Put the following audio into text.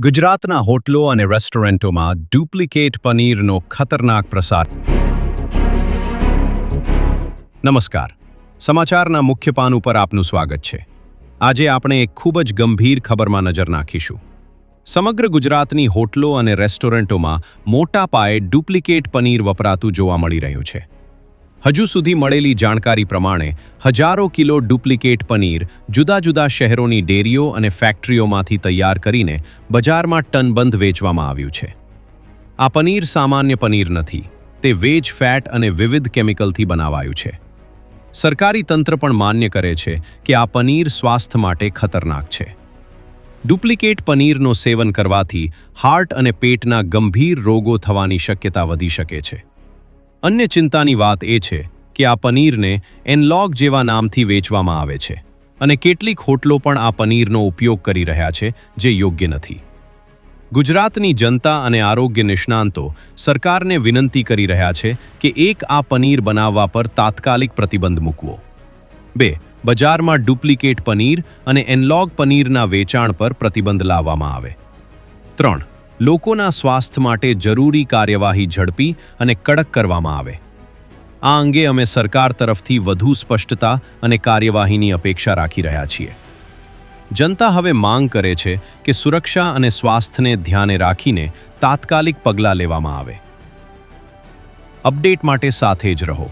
ગુજરાતના હોટલો અને રેસ્ટોરન્ટોમાં ડુપ્લિકેટ પનીરનો ખતરનાક પ્રસાર. નમસ્કાર. સમાચારના મુખ્ય પાન ઉપર આપનું સ્વાગત છે. આજે આપણે એક ખૂબ જ ગંભીર ખબરમાં નજર નાખીશું. સમગ્ર ગુજરાતની હોટલો અને રેસ્ટોરન્ટોમાં મોટા પાયે ડુપ્લિકેટ પનીર વપરાતું જોવા મળી રહ્યું છે. હજુ સુધી મળેલી જાણકારી પ્રમાણે હજારો કિલો ડુપ્લિકેટ પનીર જુદા જુદા શહેરોની ડેરીઓ અને ફેક્ટરીઓમાંથી તૈયાર કરીને બજારમાં ટનબંધ વેચવામાં આવ્યું છે. આ પનીર સામાન્ય પનીર નથી, તે વેજ ફેટ અને વિવિધ કેમિકલથી બનાવાયું છે. સરકારી તંત્ર પણ માન્ય કરે છે કે આ પનીર સ્વાસ્થ્ય માટે ખતરનાક છે. ડુપ્લિકેટ પનીરનો સેવન કરવાથી હાર્ટ અને પેટના ગંભીર રોગો થવાની શક્યતા વધી શકે છે. અન્ય ચિંતાની વાત એ છે કે આ પનીરને એનલોગ જેવા નામથી વેચવામાં આવે છે અને કેટલીક હોટલો પણ આ પનીરનો ઉપયોગ કરી રહ્યા છે, જે યોગ્ય નથી. ગુજરાતની જનતા અને આરોગ્ય નિષ્ણાંતો સરકારને વિનંતી કરી રહ્યા છે કે આ પનીર બનાવવા પર તાત્કાલિક પ્રતિબંધ મૂકવો. 2. બજારમાં ડુપ્લિકેટ પનીર અને એનલોગ પનીરના વેચાણ પર પ્રતિબંધ લાવવામાં આવે. 3. લોકોના સ્વાસ્થ્ય માટે જરૂરી કાર્યવાહી ઝડપી અને કડક કરવામાં આવે. આ અંગે અમે સરકાર તરફથી વધુ સ્પષ્ટતા અને કાર્યવાહીની અપેક્ષા રાખી રહ્યા છીએ. જનતા હવે માંગ કરે છે કે સુરક્ષા અને સ્વાસ્થ્યને ધ્યાને રાખીને તાત્કાલિક પગલાં લેવામાં આવે. અપડેટ માટે સાથે જ રહો.